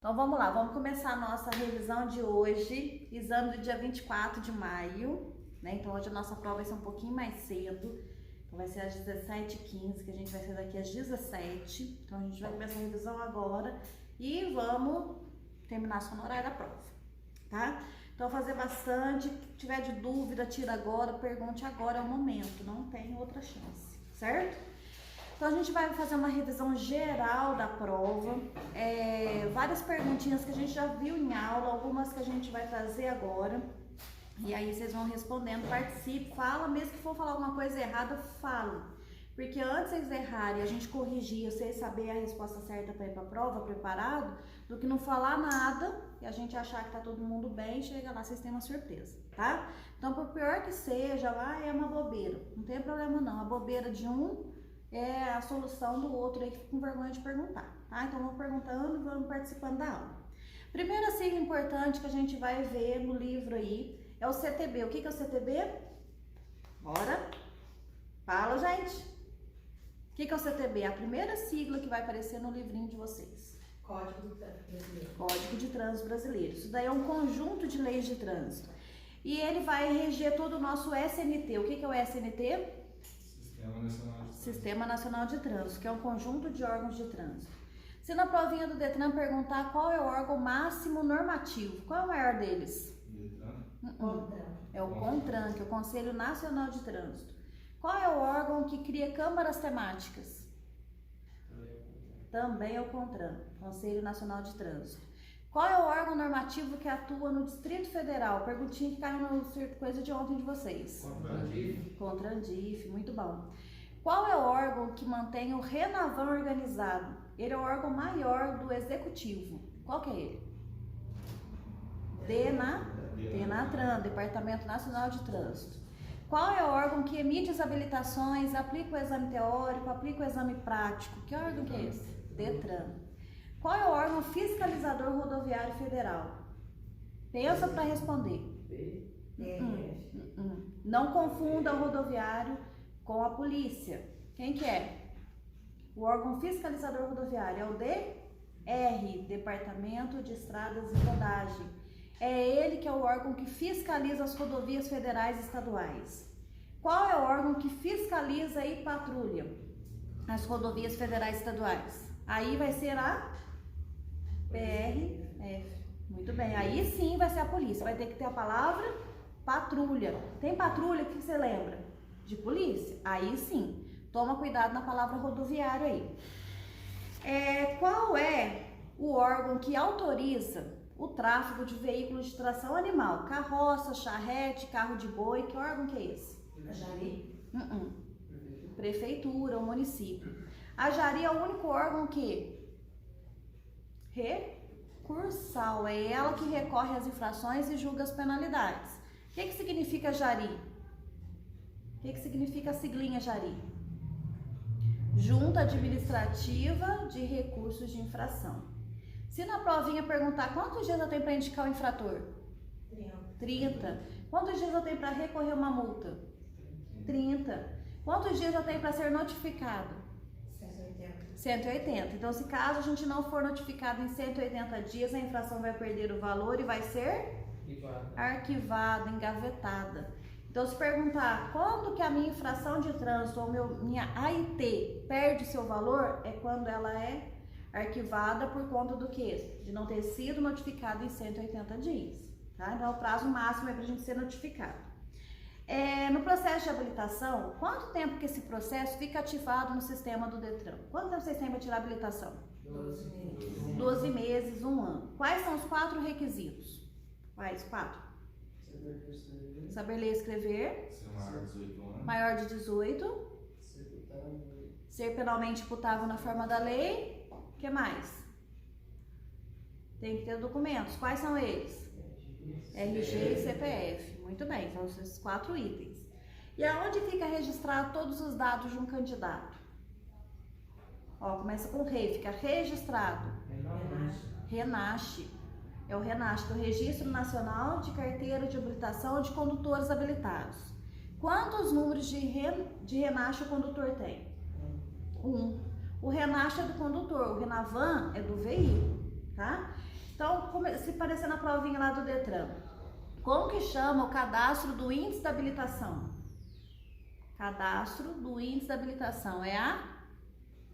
Então vamos lá, vamos começar a nossa revisão de hoje, exame do dia 24 de maio, né? Então hoje a nossa prova vai ser um pouquinho mais cedo, então vai ser às 17h15, que a gente vai ser daqui às 17h. Então a gente vai começar a revisão agora e vamos terminar só no horário da prova, tá? Então fazer bastante, se tiver de dúvida, tira agora, pergunte agora, é o momento, não tem outra chance, certo? Então a gente vai fazer uma revisão geral da prova, várias perguntinhas que a gente já viu em aula, algumas que a gente vai trazer agora, e aí vocês vão respondendo, participe, fala, mesmo que for falar alguma coisa errada, fala, porque antes vocês errarem, a gente corrigir, vocês saberem a resposta certa para ir para a prova, preparado, do que não falar nada e a gente achar que tá todo mundo bem, chega lá, vocês têm uma surpresa, tá? Então, por pior que seja, é uma bobeira, não tem problema não, a bobeira de um é a solução do outro aí que fica com vergonha de perguntar, tá? Então vamos perguntando e vamos participando da aula. Primeira sigla importante que a gente vai ver no livro aí é o CTB. O que é o CTB? Bora! Fala, gente! O que é o CTB? A primeira sigla que vai aparecer no livrinho de vocês. Código de Trânsito Brasileiro. Código de Trânsito Brasileiro. Isso daí é um conjunto de leis de trânsito. E ele vai reger todo o nosso SNT. O que é o SNT? Sistema Nacional de Trânsito, que é um conjunto de órgãos de trânsito. Se na provinha do Detran perguntar qual é o órgão máximo normativo, qual é o maior deles? CONTRAN. É o CONTRAN, que é o Conselho Nacional de Trânsito. Qual é o órgão que cria câmaras temáticas? Também é o CONTRAN, Conselho Nacional de Trânsito. Qual é o órgão normativo que atua no Distrito Federal? Perguntinha que caiu no coisa de ontem de vocês. CONTRANDIF. CONTRANDIF, muito bom. Qual é o órgão que mantém o RENAVAN organizado? Ele é o órgão maior do Executivo. Qual que é ele? DENATRAN, Departamento Nacional de Trânsito. Qual é o órgão que emite as habilitações, aplica o exame teórico, aplica o exame prático? Que órgão que é esse? DETRAN. Qual é o órgão fiscalizador rodoviário federal? Pensa para responder. Não confunda o rodoviário com a polícia. Quem que é? O órgão fiscalizador rodoviário é o DR, Departamento de Estradas e Rodagem. É ele que é o órgão que fiscaliza as rodovias federais e estaduais. Qual é o órgão que fiscaliza e patrulha as rodovias federais e estaduais? Aí vai ser a PRF. Muito bem, aí sim vai ser a polícia. Vai ter que ter a palavra patrulha. Tem patrulha, o que você lembra? De polícia? Aí sim. Toma cuidado na palavra rodoviário aí. Qual é o órgão que autoriza o tráfego de veículos de tração animal? Carroça, charrete, carro de boi. Que órgão que é esse? A Jari. Prefeitura ou município. A Jari é o único órgão que recursal, é ela que recorre às infrações e julga as penalidades. O que significa Jari? O que significa a siglinha Jari? Junta Administrativa de Recursos de Infração. Se na provinha perguntar quantos dias eu tenho para indicar o infrator? 30. Quantos dias eu tenho para recorrer uma multa? 30. Quantos dias eu tenho para ser notificado? 180. Então, se caso a gente não for notificado em 180 dias, a infração vai perder o valor e vai ser arquivada, engavetada. Então, se perguntar quando que a minha infração de trânsito ou minha AIT perde seu valor, é quando ela é arquivada por conta do quê? De não ter sido notificado em 180 dias. Tá? Então, o prazo máximo é para a gente ser notificado. No processo de habilitação, quanto tempo que esse processo fica ativado no sistema do Detran? Quanto tempo vocês têm para tirar a habilitação? 12 meses. 12 meses, 1 ano. Quais são os 4 requisitos? Quais 4? Saber ler e escrever. Ser maior de 18 anos. Maior de 18. Ser penalmente imputável na forma da lei. O que mais? Tem que ter documentos. Quais são eles? RG e CPF. Muito bem, são esses 4 itens. E aonde fica registrado todos os dados de um candidato? Ó, começa com RE, fica registrado. RENACH. É o RENACH, que é o Registro Nacional de Carteira de Habilitação de Condutores Habilitados. Quantos números de RENACH o condutor tem? 1. O RENACH é do condutor, o RENAVAN é do veículo, tá? Então, se parecer na provinha lá do Detran, como que chama o cadastro do índice da habilitação? Cadastro do índice da habilitação é a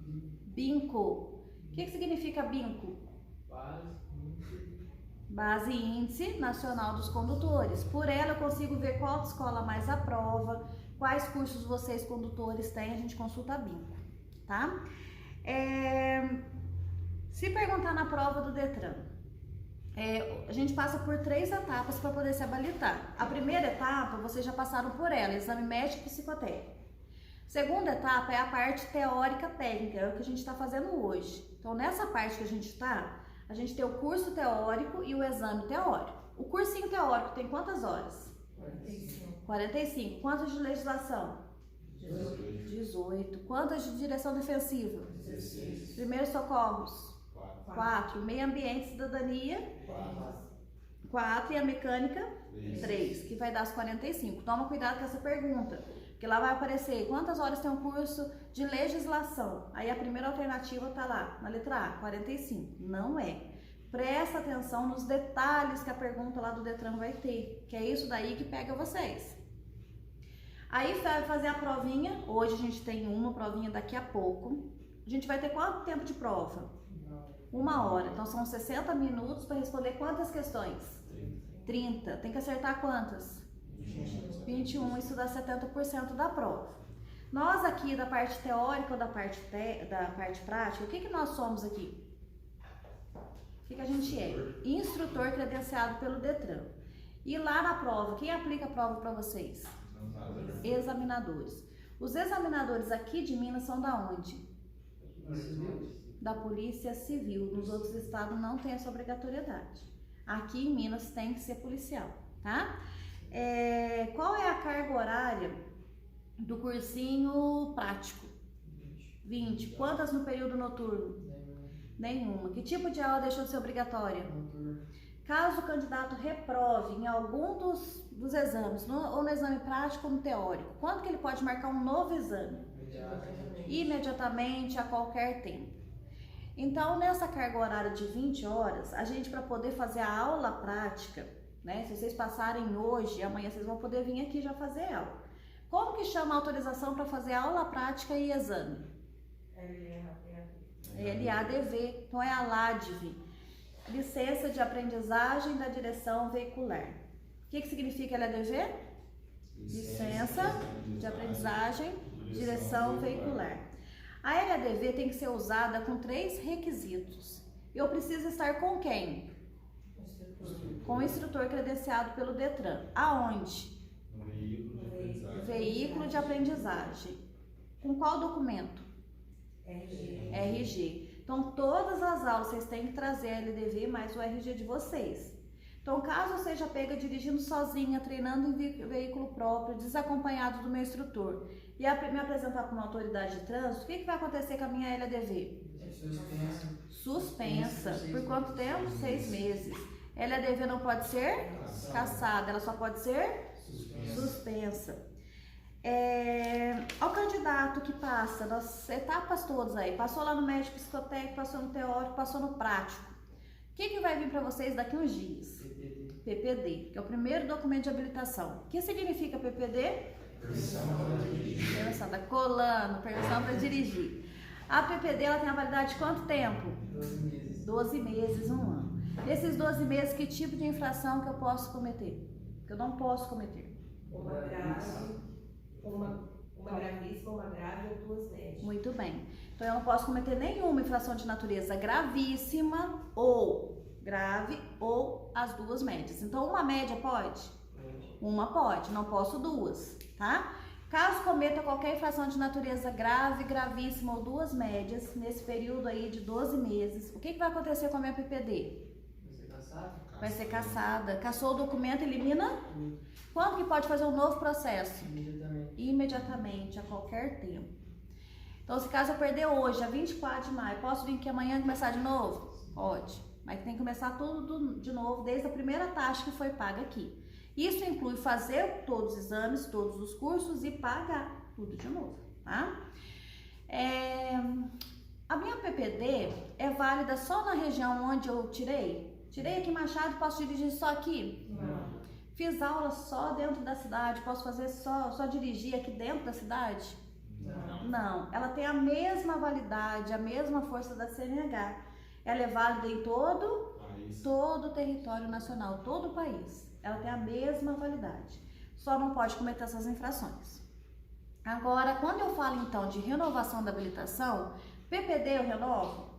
BINCO. O que significa BINCO? Base Índice Nacional dos Condutores. Por ela eu consigo ver qual escola mais aprova, quais cursos vocês condutores têm, a gente consulta a BINCO, tá? Se perguntar na prova do Detran, a gente passa por 3 etapas para poder se habilitar. A primeira etapa, vocês já passaram por ela, exame médico e psicotécnico. Segunda etapa é a parte teórica técnica, é o que a gente está fazendo hoje. Então, nessa parte que a gente está, a gente tem o curso teórico e o exame teórico. O cursinho teórico tem quantas horas? 45. Quantas de legislação? 18. Quantas de direção defensiva? 16. Primeiros socorros? 4. Meio ambiente e cidadania? 4. E a mecânica? 3. Que vai dar as 45. Toma cuidado com essa pergunta, porque lá vai aparecer quantas horas tem um curso de legislação. Aí a primeira alternativa tá lá, na letra A, 45. Não é. Presta atenção nos detalhes que a pergunta lá do Detran vai ter, que é isso daí que pega vocês. Aí vai fazer a provinha. Hoje a gente tem uma provinha, daqui a pouco. A gente vai ter quanto tempo de prova? 1 hora. Então são 60 minutos para responder quantas questões? 30. Tem que acertar quantas? 21. Isso dá 70% da prova. Nós aqui da parte teórica ou da parte prática, o que nós somos aqui? O que a gente é? Instrutor credenciado pelo Detran. E lá na prova, quem aplica a prova para vocês? Examinadores. Os examinadores aqui de Minas são da onde? Da Polícia Civil. Nos outros estados não tem essa obrigatoriedade. Aqui em Minas tem que ser policial, tá? Qual é a carga horária do cursinho prático? 20. Quantas no período noturno? Nenhuma. Que tipo de aula deixou de ser obrigatória? Caso o candidato reprove em algum dos exames, ou no exame prático ou no teórico, quando que ele pode marcar um novo exame? Imediatamente, a qualquer tempo. Então, nessa carga horária de 20 horas, a gente, para poder fazer a aula prática, né? Se vocês passarem hoje, amanhã vocês vão poder vir aqui já fazer ela. Como que chama a autorização para fazer aula prática e exame? LADV. Então, é a LADV. Licença de Aprendizagem da Direção Veicular. O que significa LADV? Licença de Aprendizagem, Direção Veicular. A LADV tem que ser usada com 3 requisitos. Eu preciso estar com quem? Com o instrutor credenciado pelo Detran. Aonde? Veículo de aprendizagem. Com qual documento? RG. Então, todas as aulas vocês têm que trazer a LDV mais o RG de vocês. Então, caso eu seja pega dirigindo sozinha, treinando em veículo próprio, desacompanhado do meu instrutor, e me apresentar para uma autoridade de trânsito, o que vai acontecer com a minha LDV? Suspensa. Por quanto tempo? 6 meses. LDV não pode ser cassada, ela só pode ser suspensa. Ao candidato que passa nas etapas todas aí, passou lá no médico psicotécnico, passou no teórico, passou no prático, o que vai vir para vocês daqui uns dias? PPD, que é o primeiro documento de habilitação. O que significa PPD? Permissão da colando, permissão para dirigir. A PPD ela tem a validade de quanto tempo? 12 meses, 1 ano. Nesses 12 meses, que tipo de infração que eu posso cometer? Que eu não posso cometer? Uma grave, uma gravíssima, uma grave ou 2 médias. Muito bem. Então eu não posso cometer nenhuma infração de natureza gravíssima ou grave ou as 2 médias. Então uma média pode? Uma pode, não posso 2, tá? Caso cometa qualquer infração de natureza grave, gravíssima ou 2 médias, nesse período aí de 12 meses, o que vai acontecer com a minha PPD? Vai ser cassada. Cassou o documento, elimina? Quando que pode fazer um novo processo? Imediatamente, a qualquer tempo. Então, se caso eu perder hoje, a 24 de maio, posso vir aqui amanhã e começar de novo? Pode. Mas tem que começar tudo de novo, desde a primeira taxa que foi paga aqui. Isso inclui fazer todos os exames, todos os cursos e pagar tudo de novo, tá? A minha PPD é válida só na região onde eu tirei Tirei aqui Machado, posso dirigir só aqui? Não. Fiz aula só dentro da cidade, posso fazer só dirigir aqui dentro da cidade? Não. Não, ela tem a mesma validade, a mesma força da CNH. Ela é válida em todo o território nacional, todo o país. Ela tem a mesma validade. Só não pode cometer essas infrações. Agora, quando eu falo então de renovação da habilitação, PPD eu renovo?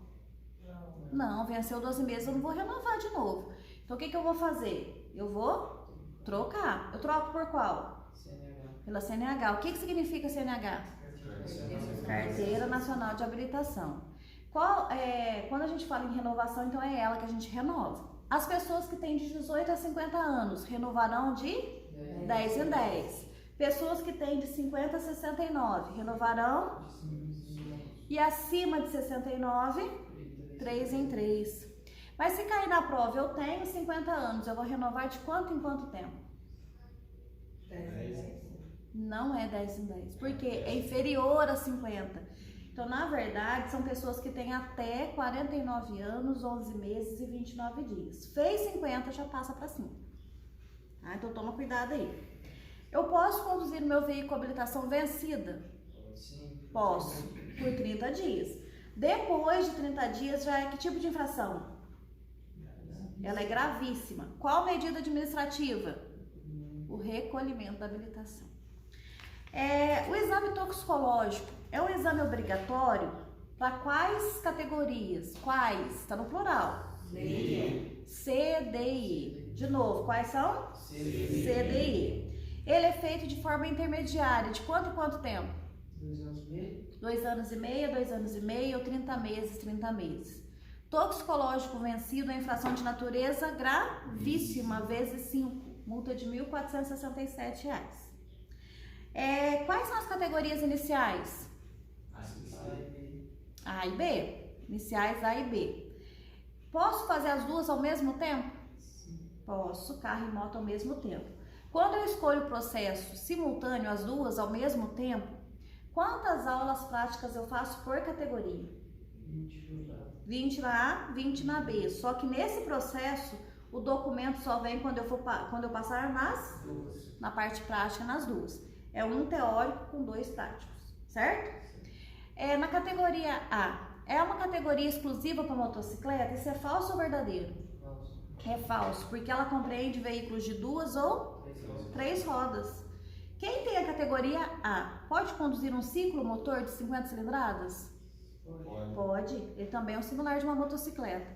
Não, venceu 12 meses, eu não vou renovar de novo. Então o que eu vou fazer? Eu vou trocar. Eu troco por qual? CNH. Pela CNH. O que significa CNH? Carteira Nacional de Habilitação. Quando a gente fala em renovação, então é ela que a gente renova. As pessoas que têm de 18 a 50 anos renovarão de 10 em 10. Pessoas que têm de 50 a 69 renovarão. E acima de 69, 3 em 3. Mas se cair na prova, eu tenho 50 anos, eu vou renovar de quanto em quanto tempo? 10. Não é 10 em 10, porque é inferior a 50. Então, na verdade, são pessoas que têm até 49 anos, 11 meses e 29 dias. Fez 50, já passa para cima. Tá? Então, toma cuidado aí. Eu posso conduzir o meu veículo com habilitação vencida? Sim. Posso, por 30 dias. Depois de 30 dias, já é que tipo de infração? Ela é gravíssima. Qual medida administrativa? O recolhimento da habilitação. O exame toxicológico é um exame obrigatório para quais categorias? Quais? Está no plural. C, D e E. De novo, quais são? C, D e E. Ele é feito de forma intermediária. De quanto em quanto tempo? 2 anos e meio. 2 anos e meio, 2 anos e meio, ou 30 meses, 30 meses. Toxicológico vencido é infração de natureza gravíssima, vezes 5, multa de R$ 1.467. Quais são as categorias iniciais? A e B. Iniciais A e B. Posso fazer as duas ao mesmo tempo? Sim. Posso, carro e moto ao mesmo tempo. Quando eu escolho o processo simultâneo, as duas ao mesmo tempo, quantas aulas práticas eu faço por categoria? 20 na A, 20 na B. Só que nesse processo, o documento só vem quando eu passar na parte prática nas duas. É um teórico com 2 práticos, certo? Na categoria A, é uma categoria exclusiva para motocicleta? Isso é falso ou verdadeiro? Falso. É falso, porque ela compreende veículos de 2 ou 3 rodas. Quem tem a categoria A, pode conduzir um ciclo motor de 50 cilindradas? Pode. Ele também é um similar de uma motocicleta.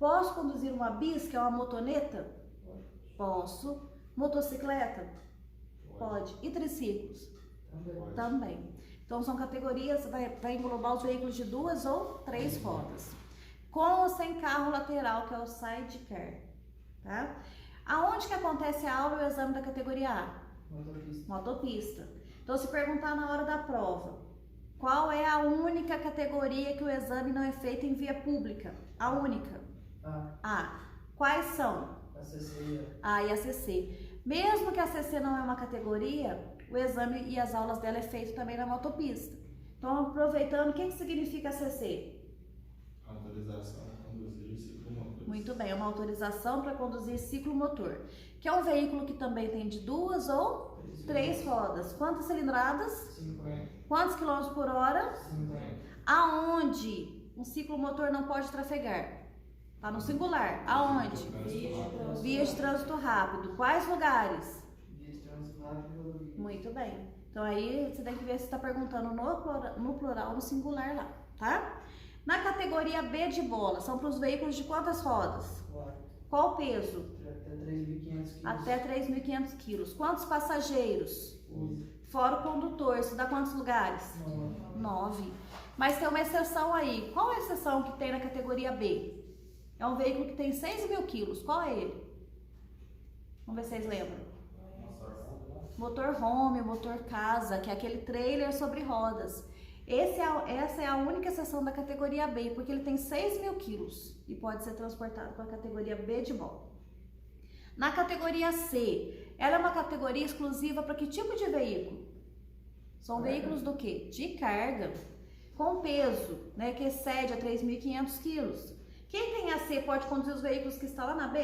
Posso conduzir uma bis, que é uma motoneta? Posso. Motocicleta? Pode. E triciclos? Também. Então são categorias, vai englobar os veículos de 2 ou 3 rodas. Com ou sem carro lateral, que é o sidecar. Tá? Aonde que acontece a aula e o exame da categoria A? Motopista. Então, se perguntar na hora da prova, qual é a única categoria que o exame não é feito em via pública? A única? A. Quais são? A CC. A e a CC. Mesmo que a CC não é uma categoria, o exame e as aulas dela é feito também na motopista. Então, aproveitando, o que significa a CC? Autorização para conduzir ciclomotor. Muito bem, é uma autorização para conduzir ciclomotor, que é um veículo que também tem de 2 ou 3 rodas. Quantas cilindradas? 50. Quantos quilômetros por hora? 50. Aonde um ciclomotor não pode trafegar? Tá no singular. Aonde? Vias de trânsito rápido. Quais lugares? Via de trânsito rápido e rodovia. Muito bem. Então aí você tem que ver se está perguntando no plural ou no singular lá, tá? Na categoria B de bola, são para os veículos de quantas rodas? 4. Qual o peso? Até 3.500 kg. Até 3.500 quilos. Quantos passageiros? 11. Fora o condutor, isso dá quantos lugares? 9. Mas tem uma exceção aí. Qual é a exceção que tem na categoria B? É um veículo que tem 6.000 quilos. Qual é ele? Vamos ver se vocês lembram. Motorhome, motor casa, que é aquele trailer sobre rodas. Essa é a única exceção da categoria B, porque ele tem 6.000 quilos e pode ser transportado com a categoria B de bola. Na categoria C, ela é uma categoria exclusiva para que tipo de veículo? São veículos do quê? De carga, com peso, né, que excede a 3.500 quilos. Quem tem a C pode conduzir os veículos que estão lá na B?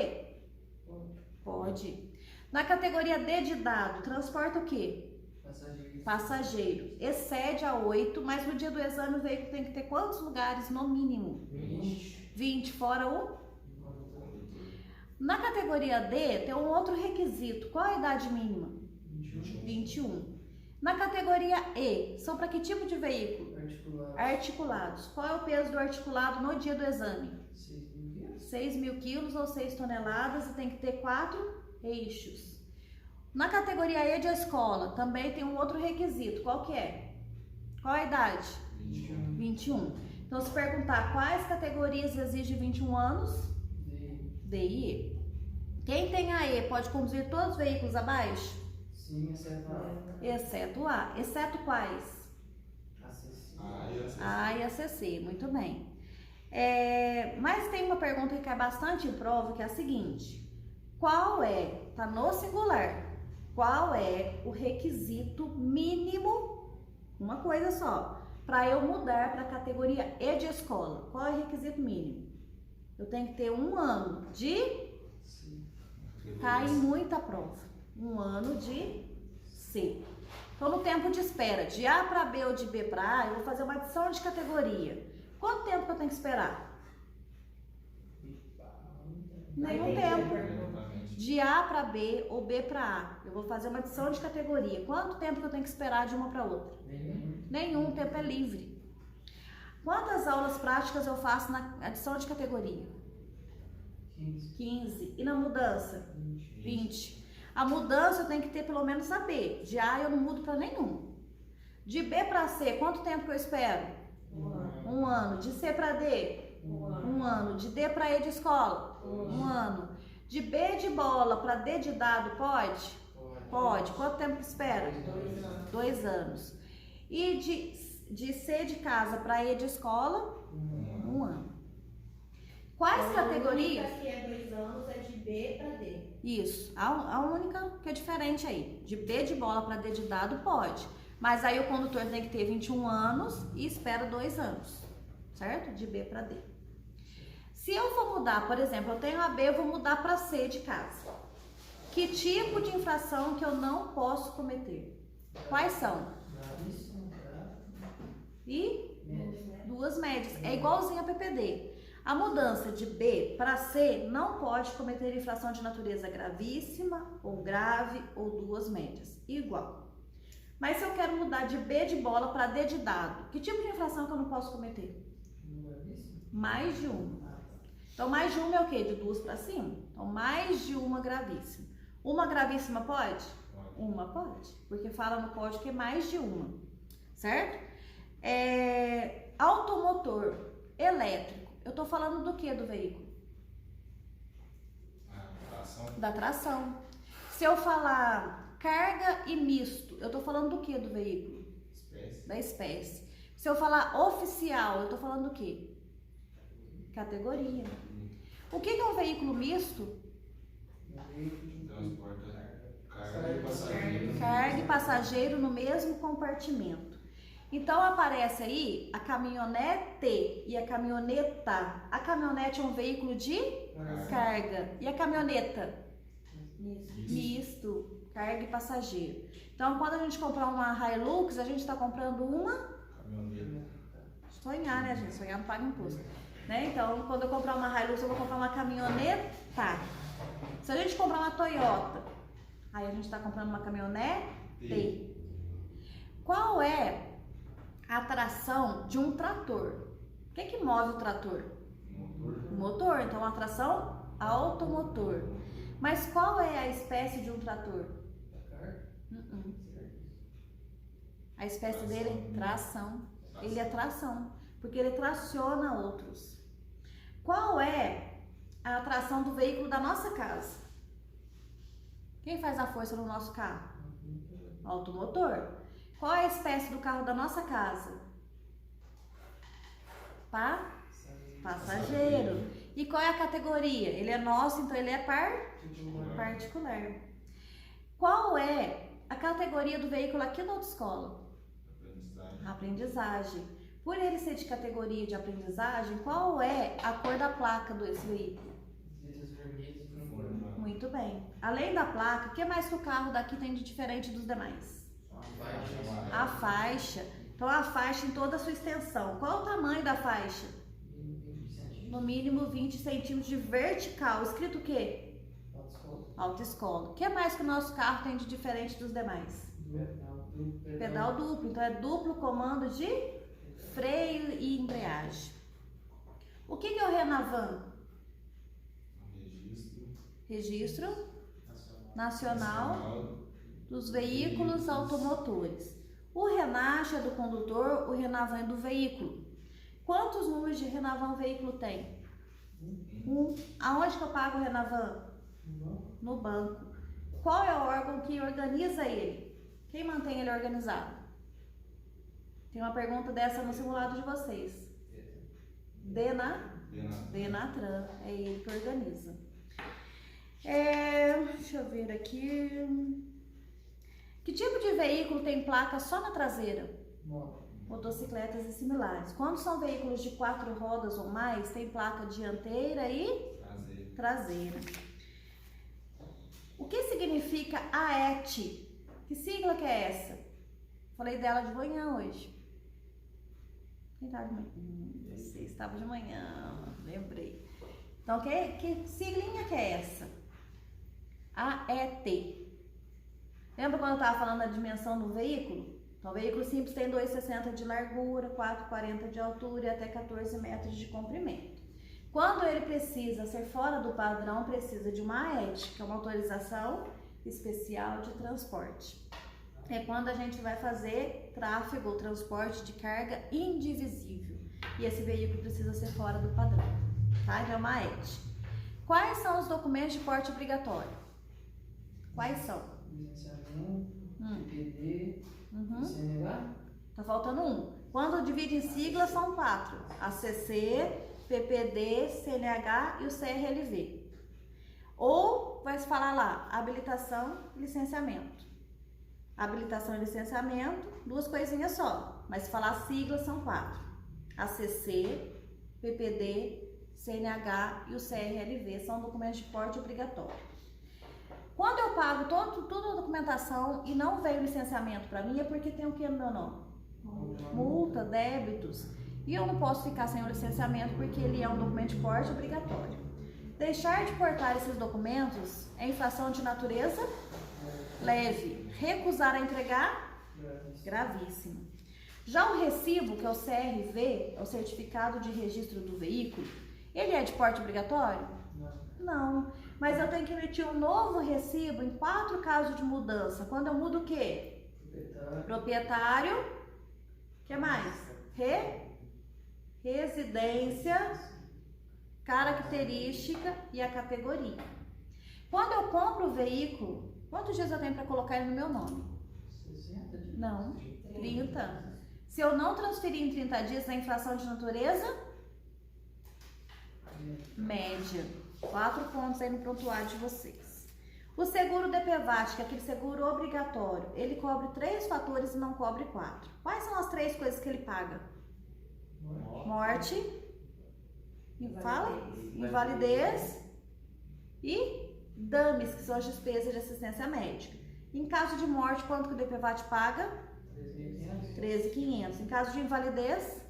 Pode. Na categoria D de dado, transporta o quê? Passageiro. Passageiro. Excede a 8, mas no dia do exame o veículo tem que ter quantos lugares no mínimo? 20, fora o? Na categoria D tem um outro requisito. Qual a idade mínima? 21. Na categoria E, são para que tipo de veículo? Articulados. Qual é o peso do articulado no dia do exame? 6.000 quilos ou 6 toneladas e tem que ter 4 eixos. Na categoria E de escola, também tem um outro requisito. Qual que é? Qual a idade? 21. Então, se perguntar quais categorias exigem 21 anos? D e E. Quem tem a E pode conduzir todos os veículos abaixo? Sim, exceto a Exceto A. Exceto quais? A e a CC. Muito bem. Mas tem uma pergunta que cai bastante em prova, que é a seguinte. Qual é, tá no singular, qual é o requisito mínimo, uma coisa só, para eu mudar para a categoria E de escola? Qual é o requisito mínimo? Eu tenho que ter 1 ano de... Cai em muita prova. 1 ano de C. Então, no tempo de espera, de A para B ou de B para A, eu vou fazer uma adição de categoria. Quanto tempo que eu tenho que esperar? Nenhum tempo. De A para B ou B para A, eu vou fazer uma adição de categoria. Quanto tempo que eu tenho que esperar de uma para outra? Nenhum, o tempo é livre. Quantas aulas práticas eu faço na adição de categoria? 15. E na mudança? 20. A mudança eu tenho que ter pelo menos a B. De A eu não mudo para nenhum. De B para C, quanto tempo que eu espero? 1 ano. De C para D? 1 ano. De D para E de escola? 1 ano. De B de bola para D de dado, pode? Pode. Quanto tempo que espera? 2 anos. E de C de casa para E de escola? 1 ano. Quais categorias? A única que é 2 anos é de B para D. Isso. A única que é diferente aí. De B de bola para D de dado, pode. Mas aí o condutor tem que ter 21 anos e espera 2 anos. Certo? De B para D. Se eu for mudar, por exemplo, eu tenho a B, eu vou mudar para C de casa. Que tipo de infração que eu não posso cometer? Quais são? E 2 médias. É igualzinho a PPD. A mudança de B para C não pode cometer infração de natureza gravíssima ou grave ou 2 médias. Igual. Mas se eu quero mudar de B de bola para D de dado, que tipo de infração que eu não posso cometer? Mais de uma. Então, mais de uma é o quê? De 2 para cima. Então, mais de uma gravíssima. Uma gravíssima pode? Uma pode. Porque fala no código que é mais de uma. Certo? Automotor elétrico. Eu tô falando do que do veículo? Da tração. Se eu falar carga e misto, eu tô falando do que do veículo? Da espécie. Se eu falar oficial, eu tô falando do que? Categoria. O que é um veículo misto? Carga e passageiro no mesmo compartimento. Então aparece aí a caminhonete e a caminhoneta. A caminhonete é um veículo de carga. E a caminhoneta? Misto. Carga e passageiro. Então quando a gente comprar uma Hilux, a gente está comprando uma caminhoneta. Sonhar, né, gente? Sonhar não paga imposto. Né? Então quando eu comprar uma Hilux, eu vou comprar uma caminhoneta. Se a gente comprar uma Toyota, aí a gente está comprando uma caminhonete. Qual é a tração de um trator? O que move o trator? Motor. Então, uma tração automotor. Mas qual é a espécie de um trator? A espécie dele é tração. Ele é tração, porque ele traciona outros. Qual é a tração do veículo da nossa casa? Quem faz a força no nosso carro? Automotor. Qual é a espécie do carro da nossa casa? Passageiro. E qual é a categoria? Ele é nosso, então ele é particular. Qual é a categoria do veículo aqui na autoescola? Aprendizagem. Por ele ser de categoria de aprendizagem, qual é a cor da placa desse veículo? Letras vermelhas e branco. Muito bem. Além da placa, o que mais que o carro daqui tem de diferente dos demais? A faixa. Então, a faixa em toda a sua extensão. Qual o tamanho da faixa? No mínimo 20 centímetros de vertical. Escrito o quê? Autoescola. O que mais que o nosso carro tem de diferente dos demais? Pedal duplo. Então, é duplo comando de freio e embreagem. O que é o Renavan? Registro Nacional dos Veículos Automotores. O Renach é do condutor, o Renavan é do veículo. Quantos números de Renavan o veículo tem? Um. Aonde que eu pago o Renavan? No banco. Qual é o órgão que organiza ele? Quem mantém ele organizado? Tem uma pergunta dessa no simulado de vocês. Denatran. É ele que organiza. Deixa eu ver aqui. Que tipo de veículo tem placa só na traseira? Motocicletas e similares. Quando são veículos de 4 rodas ou mais, tem placa dianteira e traseira. O que significa AET? Que sigla que é essa? Falei dela de manhã hoje. Quem estava de manhã? Você estava de manhã, lembrei. Então, que siglinha que é essa? AET. Lembra quando eu estava falando da dimensão do veículo? Então, o veículo simples tem 2,60 de largura, 4,40 de altura e até 14 metros de comprimento. Quando ele precisa ser fora do padrão, precisa de uma AET, que é uma autorização especial de transporte. É quando a gente vai fazer tráfego ou transporte de carga indivisível. E esse veículo precisa ser fora do padrão, tá? Então é uma AET. Quais são os documentos de porte obrigatório? Quais são? Licenciamento, PPD, CNH. Tá faltando um. Quando divide em siglas, são 4. ACC, PPD, CNH e o CRLV. Ou vai se falar lá, habilitação e licenciamento. Habilitação e licenciamento, 2 coisinhas só. Mas se falar siglas, são 4. ACC, PPD, CNH e o CRLV são documentos de porte obrigatório. Quando eu pago toda a documentação e não veio licenciamento para mim, é porque tem o que no meu nome? Multa, débitos. E eu não posso ficar sem o licenciamento porque ele é um documento de porte obrigatório. Deixar de portar esses documentos é infração de natureza leve. Recusar a entregar, gravíssimo. Já o recibo, que é o CRV, é o Certificado de Registro do Veículo, ele é de porte obrigatório? Não. Mas eu tenho que emitir um novo recibo em 4 casos de mudança. Quando eu mudo o quê? Proprietário. O que mais? Residência, característica e a categoria. Quando eu compro o veículo, quantos dias eu tenho para colocar ele no meu nome? 60 dias. Não, 30. Se eu não transferir em 30 dias, é infração de natureza? Média. 4 pontos aí no prontuário de vocês. O seguro DPVAT, que é aquele seguro obrigatório, ele cobre 3 fatores e não cobre 4. Quais são as 3 coisas que ele paga? Morte, invalidez e dames, que são as despesas de assistência médica. Em caso de morte, quanto que o DPVAT paga? 13.500. Em caso de invalidez,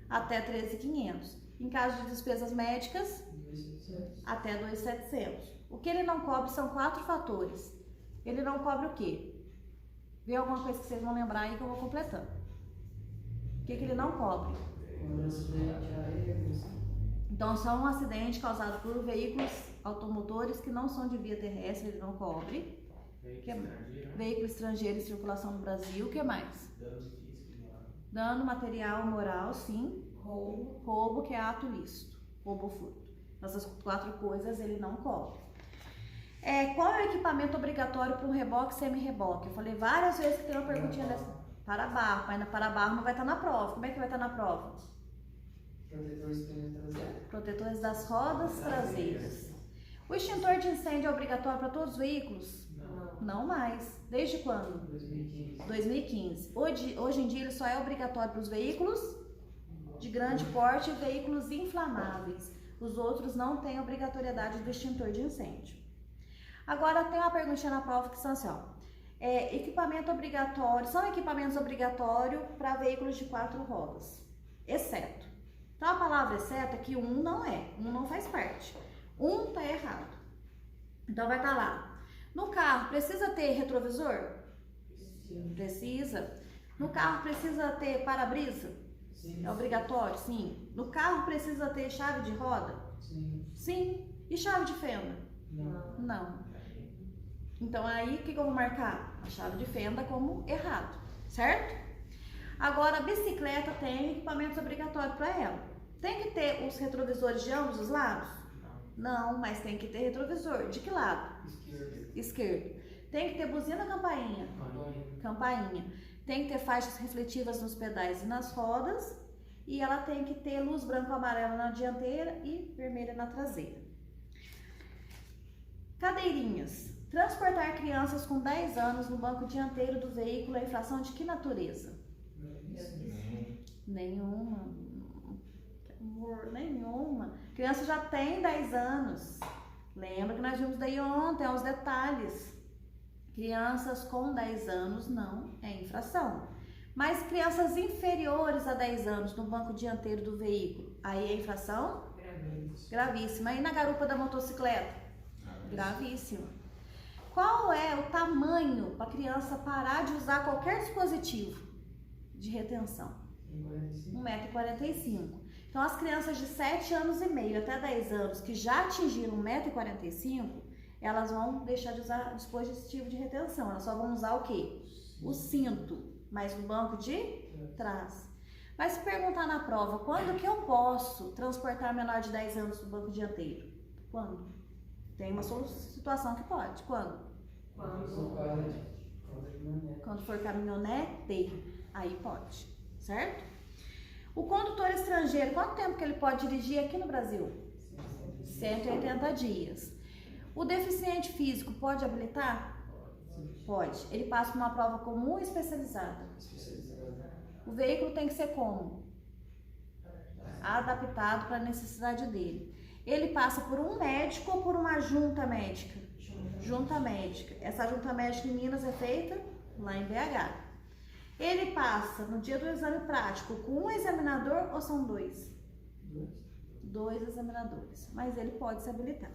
até 13.500. Em caso de despesas médicas, até 2.700. O que ele não cobre são 4 fatores. Ele não cobre o quê? Vê alguma coisa que vocês vão lembrar aí que eu vou completando. O que ele não cobre? Então, só um acidente causado por veículos automotores que não são de via terrestre, ele não cobre. Veículo estrangeiro em circulação no Brasil. O que mais? Dano material, moral, sim. Roubo, que é ato lícito. Roubo ou furto. Essas 4 coisas ele não cobre. Qual é o equipamento obrigatório para um reboque e semi-reboque? Eu falei várias vezes que tem uma perguntinha dessa. Para-barro, mas para-barro não vai estar na prova. Como é que vai estar na prova? Protetores das rodas traseiras. O extintor de incêndio é obrigatório para todos os veículos? Não mais. Desde quando? 2015. 2015. Hoje em dia ele só é obrigatório para os veículos de grande porte e veículos inflamáveis. Os outros não têm obrigatoriedade do extintor de incêndio. Agora tem uma perguntinha na prova que são assim, ó. Equipamento obrigatório, são equipamentos obrigatórios para veículos de 4 rodas, exceto. Então a palavra exceto é que um não faz parte. Um tá errado. Então vai estar lá. No carro precisa ter retrovisor? Precisa. No carro precisa ter para-brisa? Sim. É obrigatório? Sim. No carro precisa ter chave de roda? Sim. Sim. E chave de fenda? Não. Não. Então aí o que eu vou marcar? A chave de fenda como errado, certo? Agora a bicicleta tem equipamentos obrigatórios para ela. Tem que ter os retrovisores de ambos os lados? Não, mas tem que ter retrovisor. De que lado? Esquerdo. Tem que ter buzina, campainha? Campainha. Tem que ter faixas refletivas nos pedais e nas rodas. E ela tem que ter luz branco-amarela na dianteira e vermelha na traseira. Cadeirinhas. Transportar crianças com 10 anos no banco dianteiro do veículo é infração de que natureza? Nenhuma. Amor, nenhuma. Criança já tem 10 anos. Lembra que nós vimos daí ontem os detalhes. Crianças com 10 anos não é infração. Mas crianças inferiores a 10 anos no banco dianteiro do veículo, aí é infração? Gravíssima. E na garupa da motocicleta? Gravíssima. Qual é o tamanho para a criança parar de usar qualquer dispositivo de retenção? 1,45 m. Então, as crianças de 7 anos e meio até 10 anos que já atingiram 1,45 m, elas vão deixar de usar dispositivo de retenção. Elas só vão usar o quê? O cinto, mas no banco de trás. Mas se perguntar na prova, quando que eu posso transportar menor de 10 anos no banco dianteiro? Quando? Tem uma situação que pode. Quando? Quando for caminhonete, aí pode, certo? O condutor estrangeiro, quanto tempo que ele pode dirigir aqui no Brasil? 180 dias. O deficiente físico pode habilitar? Pode. Ele passa por uma prova comum ou especializada? O veículo tem que ser como? Adaptado para a necessidade dele. Ele passa por um médico ou por uma junta médica? Junta médica. Essa junta médica em Minas é feita lá em BH. Ele passa no dia do exame prático com um examinador ou são dois? Dois examinadores. Mas ele pode se habilitar.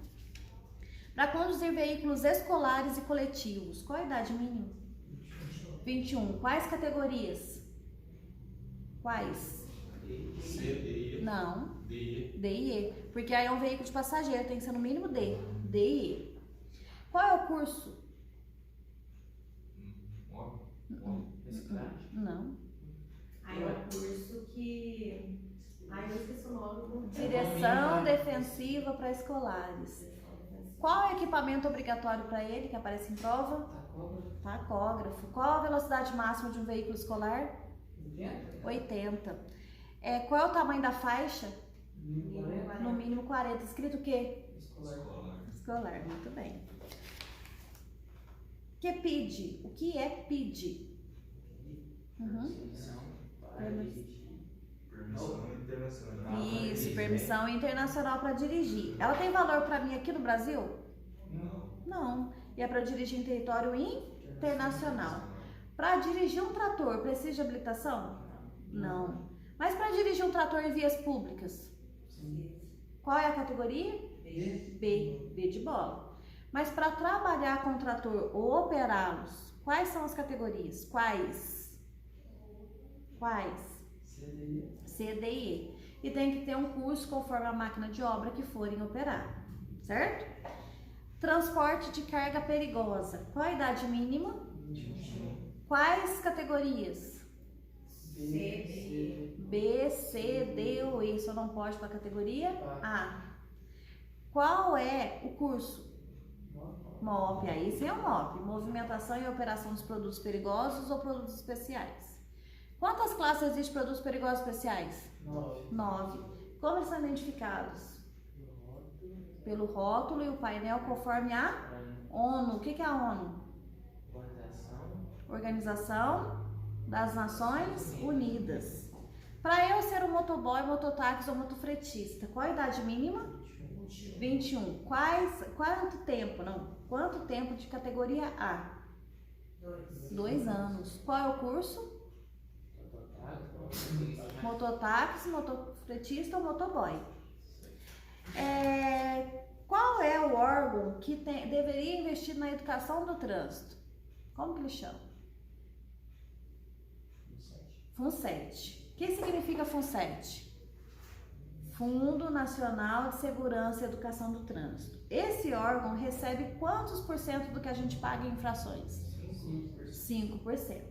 Para conduzir veículos escolares e coletivos, qual a idade mínima? 21. Quais categorias? Quais? C, D, E. Não. D, E. D e E. Porque aí é um veículo de passageiro, tem que ser no mínimo D. D e E. Qual é o curso? Não. Aí é um curso que... Ai, eu esqueci o nome. Direção defensiva para escolares. Qual é o equipamento obrigatório para ele, que aparece em prova? Tacógrafo. Qual a velocidade máxima de um veículo escolar? 80. Qual é o tamanho da faixa? No mínimo 40. Escrito o quê? Escolar. Muito bem. Que PID? O que é PID? Permissão internacional. Isso, permissão internacional para dirigir. Ela tem valor para mim aqui no Brasil? Não. E é para dirigir em território internacional. Para dirigir um trator, precisa de habilitação? Não. Mas para dirigir um trator em vias públicas? Qual é a categoria? B. B de bola. Mas para trabalhar com o trator ou operá-los, quais são as categorias? Quais? C, D e E. E tem que ter um curso conforme a máquina de obra que forem operar, certo? Transporte de carga perigosa. Qual a idade mínima? 21. Quais categorias? B, C, D ou E. Só não pode para a categoria A. Qual é o curso? MOP. Aí sim é o MOP. Movimentação e operação dos produtos perigosos ou produtos especiais. Quantas classes existem de produtos perigosos especiais? 9. Como eles são identificados? pelo rótulo e o painel conforme a ONU. O que é a ONU? Organização das Nações Unidas. Para eu ser um motoboy, mototáxi ou motofretista, qual a idade mínima? 21. Quanto tempo de categoria A? 2 anos. Qual é o curso? Mototáxi, motofretista ou motoboy. Qual é o órgão que deveria investir na educação do trânsito? Como que ele chama? FUNSET. O que significa FUNSET? Fundo Nacional de Segurança e Educação do Trânsito. Esse órgão recebe quantos por cento do que a gente paga em infrações? 5%.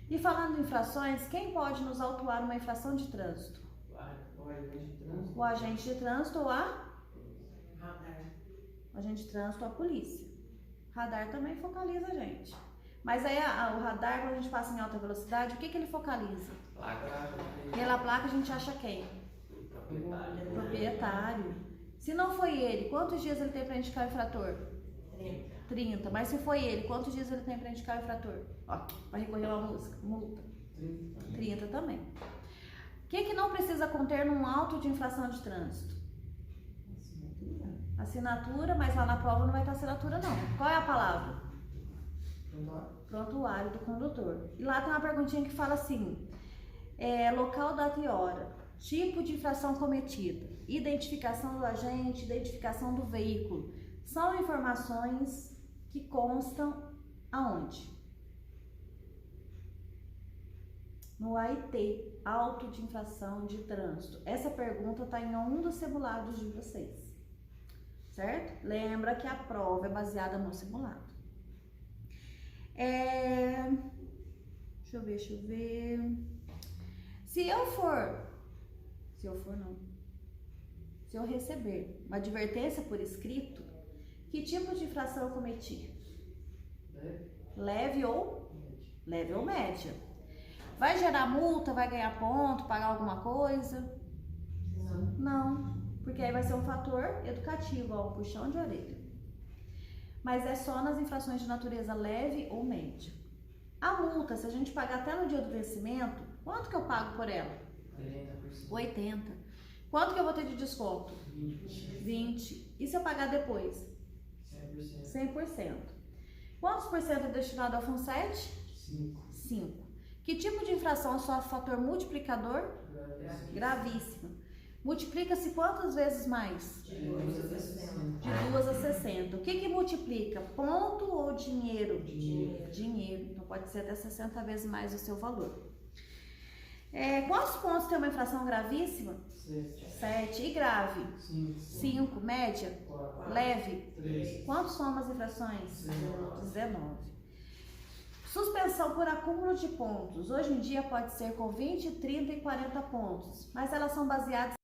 E falando em infrações, quem pode nos autuar uma infração de trânsito? O agente de trânsito ou a? O agente de trânsito ou a polícia. Radar também focaliza a gente. Mas aí o radar, quando a gente passa em alta velocidade, o que ele focaliza? Pela placa a gente acha quem? Proprietário. Se não foi ele, quantos dias ele tem para indicar o infrator? 30. Mas se foi ele, quantos dias ele tem para indicar o infrator? Ó, para recorrer uma multa? 30 também. O que não precisa conter num auto de infração de trânsito? Assinatura, mas lá na prova não vai ter assinatura não. Qual é a palavra? Prontuário do condutor. E lá tem uma perguntinha que fala assim: local, data e hora, tipo de infração cometida, identificação do agente, identificação do veículo. São informações que constam aonde? No AIT, auto de infração de trânsito. Essa pergunta está em um dos simulados de vocês, certo? Lembra que a prova é baseada no simulado. Deixa eu ver. Se eu receber uma advertência por escrito, que tipo de infração eu cometi? Leve ou média. Vai gerar multa, vai ganhar ponto, pagar alguma coisa? Não, porque aí vai ser um fator educativo, ó, um puxão de orelha. Mas é só nas infrações de natureza leve ou média. A multa, se a gente pagar até no dia do vencimento, quanto que eu pago por ela? 80. Quanto que eu vou ter de desconto? 20. E se eu pagar depois? 100%. Quantos por cento é destinado ao FUNSET? 5. Que tipo de infração sofre fator multiplicador? Gravíssimo. Multiplica-se quantas vezes mais? De 2 a 60. De 2 a 60. O que multiplica? Ponto ou dinheiro? Dinheiro. Então pode ser até 60 vezes mais o seu valor. Quantos pontos tem uma infração gravíssima? 7. E grave? 5. Média? 4. Leve? 3. Quantos são as infrações? 19. Suspensão por acúmulo de pontos. Hoje em dia pode ser com 20, 30 e 40 pontos, mas elas são baseadas